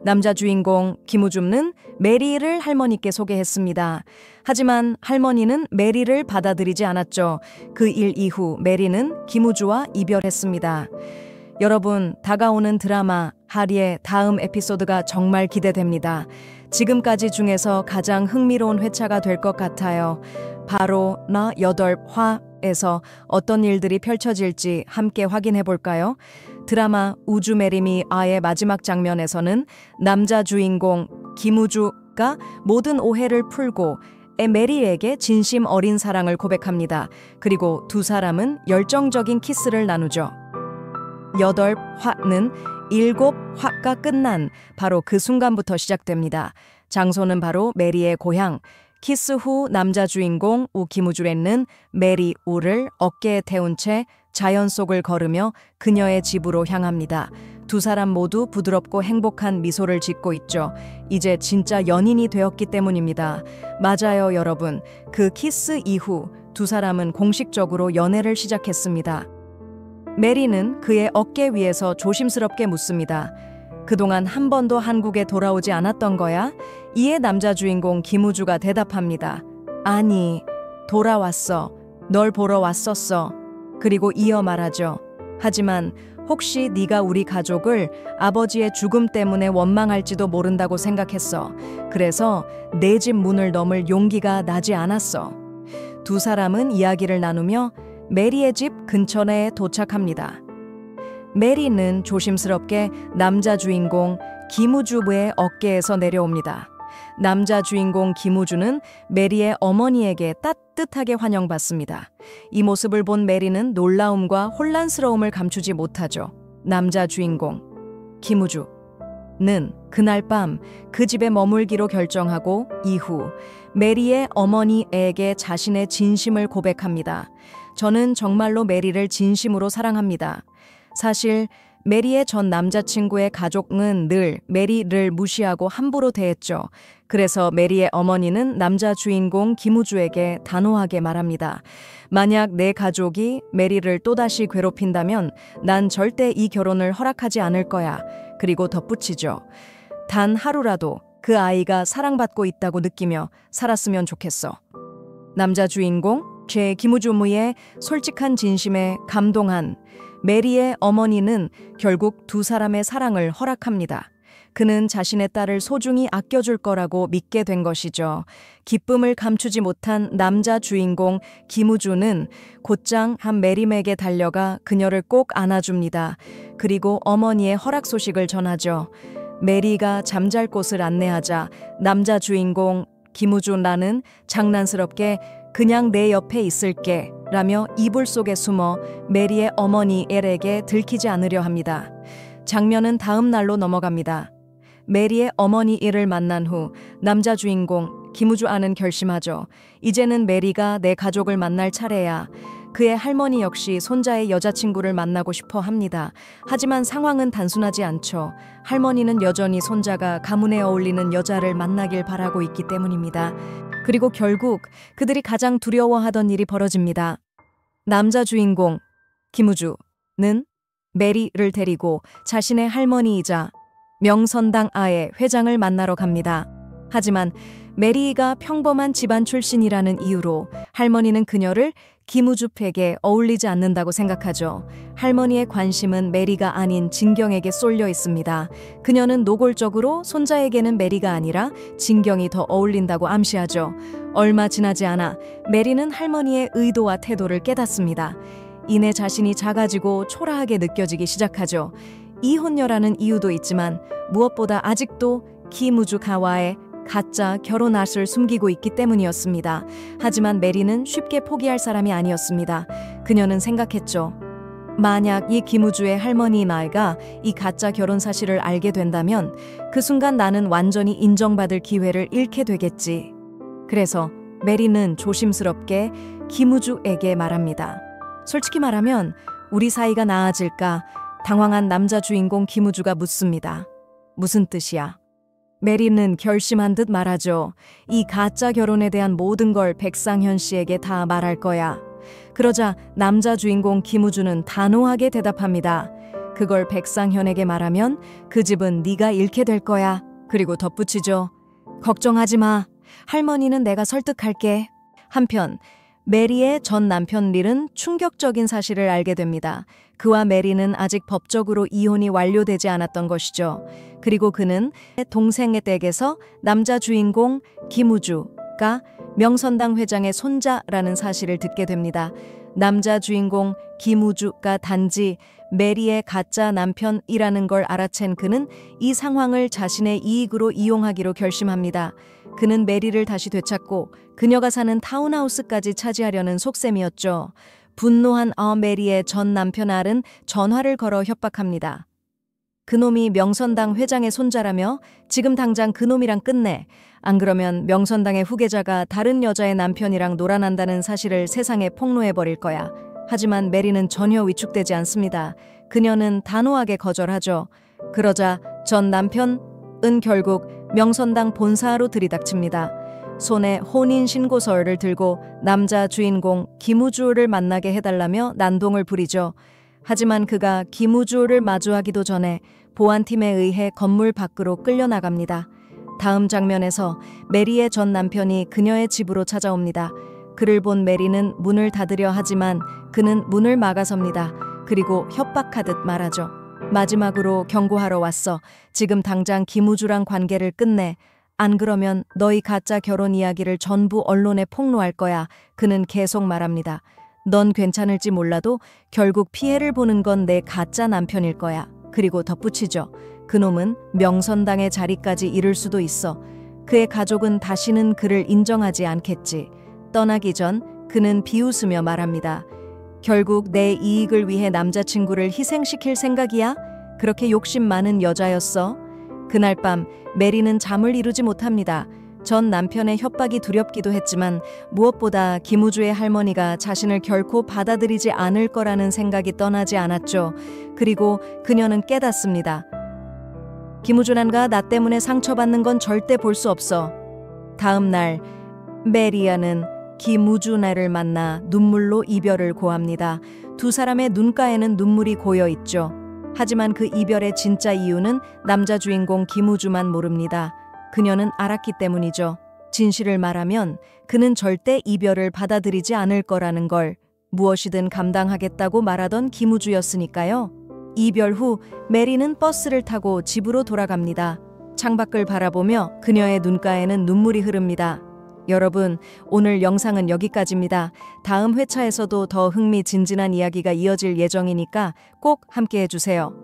남자 주인공 김우중은 메리를 할머니께 소개했습니다. 하지만 할머니는 메리를 받아들이지 않았죠. 그 일 이후 메리는 김우주와 이별했습니다. 여러분, 다가오는 드라마 하리의 다음 에피소드가 정말 기대됩니다. 지금까지 중에서 가장 흥미로운 회차가 될 것 같아요. 바로 나 8화에서 어떤 일들이 펼쳐질지 함께 확인해 볼까요? 드라마 우주 메리미 아의 마지막 장면에서는 남자 주인공 김우주가 모든 오해를 풀고 메리에게 진심 어린 사랑을 고백합니다. 그리고 두 사람은 열정적인 키스를 나누죠. 8화는 7화가 끝난 바로 그 순간부터 시작됩니다. 장소는 바로 메리의 고향. 키스 후 남자 주인공 우 김우주는 메리 우를 어깨에 태운 채 자연 속을 걸으며 그녀의 집으로 향합니다. 두 사람 모두 부드럽고 행복한 미소를 짓고 있죠. 이제 진짜 연인이 되었기 때문입니다. 맞아요, 여러분. 그 키스 이후 두 사람은 공식적으로 연애를 시작했습니다. 메리는 그의 어깨 위에서 조심스럽게 묻습니다. 그동안 한 번도 한국에 돌아오지 않았던 거야? 이에 남자 주인공 김우주가 대답합니다. 아니, 돌아왔어. 널 보러 왔었어. 그리고 이어 말하죠. 하지만 혹시 네가 우리 가족을 아버지의 죽음 때문에 원망할지도 모른다고 생각했어. 그래서 내 집 문을 넘을 용기가 나지 않았어. 두 사람은 이야기를 나누며 메리의 집 근처에 도착합니다. 메리는 조심스럽게 남자 주인공 김우주의 어깨에서 내려옵니다. 남자 주인공 김우주는 메리의 어머니에게 따뜻하게 환영받습니다. 이 모습을 본 메리는 놀라움과 혼란스러움을 감추지 못하죠. 남자 주인공 김우주는 그날 밤 그 집에 머물기로 결정하고 이후 메리의 어머니에게 자신의 진심을 고백합니다. 저는 정말로 메리를 진심으로 사랑합니다. 사실 메리의 전 남자친구의 가족은 늘 메리를 무시하고 함부로 대했죠. 그래서 메리의 어머니는 남자 주인공 김우주에게 단호하게 말합니다. 만약 내 가족이 메리를 또다시 괴롭힌다면 난 절대 이 결혼을 허락하지 않을 거야. 그리고 덧붙이죠. 단 하루라도 그 아이가 사랑받고 있다고 느끼며 살았으면 좋겠어. 남자 주인공 제 김우주의 솔직한 진심에 감동한 메리의 어머니는 결국 두 사람의 사랑을 허락합니다. 그는 자신의 딸을 소중히 아껴줄 거라고 믿게 된 것이죠. 기쁨을 감추지 못한 남자 주인공 김우주는 곧장 한 메림에게 달려가 그녀를 꼭 안아줍니다. 그리고 어머니의 허락 소식을 전하죠. 메리가 잠잘 곳을 안내하자 남자 주인공 김우주는 장난스럽게 그냥 내 옆에 있을게 라며 이불 속에 숨어 메리의 어머니 엘에게 들키지 않으려 합니다. 장면은 다음 날로 넘어갑니다. 메리의 어머니 엘을 만난 후 남자 주인공 김우주는 결심하죠. 이제는 메리가 내 가족을 만날 차례야. 그의 할머니 역시 손자의 여자친구를 만나고 싶어 합니다. 하지만 상황은 단순하지 않죠. 할머니는 여전히 손자가 가문에 어울리는 여자를 만나길 바라고 있기 때문입니다. 그리고 결국 그들이 가장 두려워하던 일이 벌어집니다. 남자 주인공 김우주는 메리를 데리고 자신의 할머니이자 명선당 아의 회장을 만나러 갑니다. 하지만 메리가 평범한 집안 출신이라는 이유로 할머니는 그녀를 김우주에게 어울리지 않는다고 생각하죠. 할머니의 관심은 메리가 아닌 진경에게 쏠려 있습니다. 그녀는 노골적으로 손자에게는 메리가 아니라 진경이 더 어울린다고 암시하죠. 얼마 지나지 않아 메리는 할머니의 의도와 태도를 깨닫습니다. 이내 자신이 작아지고 초라하게 느껴지기 시작하죠. 이혼녀라는 이유도 있지만 무엇보다 아직도 김우주와의 가짜 결혼 앗을 숨기고 있기 때문이었습니다. 하지만 메리는 쉽게 포기할 사람이 아니었습니다. 그녀는 생각했죠. 만약 이 김우주의 할머니 나이가 이 가짜 결혼 사실을 알게 된다면 그 순간 나는 완전히 인정받을 기회를 잃게 되겠지. 그래서 메리는 조심스럽게 김우주에게 말합니다. 솔직히 말하면 우리 사이가 나아질까? 당황한 남자 주인공 김우주가 묻습니다. 무슨 뜻이야? 메리는 결심한 듯 말하죠. 이 가짜 결혼에 대한 모든 걸 백상현 씨에게 다 말할 거야. 그러자 남자 주인공 김우주는 단호하게 대답합니다. 그걸 백상현에게 말하면 그 집은 네가 잃게 될 거야. 그리고 덧붙이죠. 걱정하지 마. 할머니는 내가 설득할게. 한편 메리의 전 남편 릴은 충격적인 사실을 알게 됩니다. 그와 메리는 아직 법적으로 이혼이 완료되지 않았던 것이죠. 그리고 그는 동생의 댁에서 남자 주인공 김우주가 명선당 회장의 손자라는 사실을 듣게 됩니다. 남자 주인공 김우주가 단지 메리의 가짜 남편이라는 걸 알아챈 그는 이 상황을 자신의 이익으로 이용하기로 결심합니다. 그는 메리를 다시 되찾고 그녀가 사는 타운하우스까지 차지하려는 속셈이었죠. 분노한 메리의 전 남편 알은 전화를 걸어 협박합니다. 그놈이 명선당 회장의 손자라며 지금 당장 그놈이랑 끝내. 안 그러면 명선당의 후계자가 다른 여자의 남편이랑 놀아난다는 사실을 세상에 폭로해버릴 거야. 하지만 메리는 전혀 위축되지 않습니다. 그녀는 단호하게 거절하죠. 그러자 전 남편은 결국 명선당 본사로 들이닥칩니다. 손에 혼인신고서를 들고 남자 주인공 김우주를 만나게 해달라며 난동을 부리죠. 하지만 그가 김우주를 마주하기도 전에 보안팀에 의해 건물 밖으로 끌려나갑니다. 다음 장면에서 메리의 전 남편이 그녀의 집으로 찾아옵니다. 그를 본 메리는 문을 닫으려 하지만 그는 문을 막아섭니다. 그리고 협박하듯 말하죠. 마지막으로 경고하러 왔어. 지금 당장 김우주랑 관계를 끝내. 안 그러면 너희 가짜 결혼 이야기를 전부 언론에 폭로할 거야. 그는 계속 말합니다. 넌 괜찮을지 몰라도 결국 피해를 보는 건 내 가짜 남편일 거야. 그리고 덧붙이죠. 그놈은 명선당의 자리까지 이를 수도 있어. 그의 가족은 다시는 그를 인정하지 않겠지. 떠나기 전 그는 비웃으며 말합니다. 결국 내 이익을 위해 남자친구를 희생시킬 생각이야? 그렇게 욕심 많은 여자였어? 그날 밤 메리는 잠을 이루지 못합니다. 전 남편의 협박이 두렵기도 했지만 무엇보다 김우주의 할머니가 자신을 결코 받아들이지 않을 거라는 생각이 떠나지 않았죠. 그리고 그녀는 깨닫습니다. 김우주난가 나 때문에 상처받는 건 절대 볼 수 없어. 다음 날 메리아는 김우주나를 만나 눈물로 이별을 고합니다. 두 사람의 눈가에는 눈물이 고여 있죠. 하지만 그 이별의 진짜 이유는 남자 주인공 김우주만 모릅니다. 그녀는 알았기 때문이죠. 진실을 말하면 그는 절대 이별을 받아들이지 않을 거라는 걸, 무엇이든 감당하겠다고 말하던 김우주였으니까요. 이별 후 메리는 버스를 타고 집으로 돌아갑니다. 창밖을 바라보며 그녀의 눈가에는 눈물이 흐릅니다. 여러분, 오늘 영상은 여기까지입니다. 다음 회차에서도 더 흥미진진한 이야기가 이어질 예정이니까 꼭 함께 해주세요.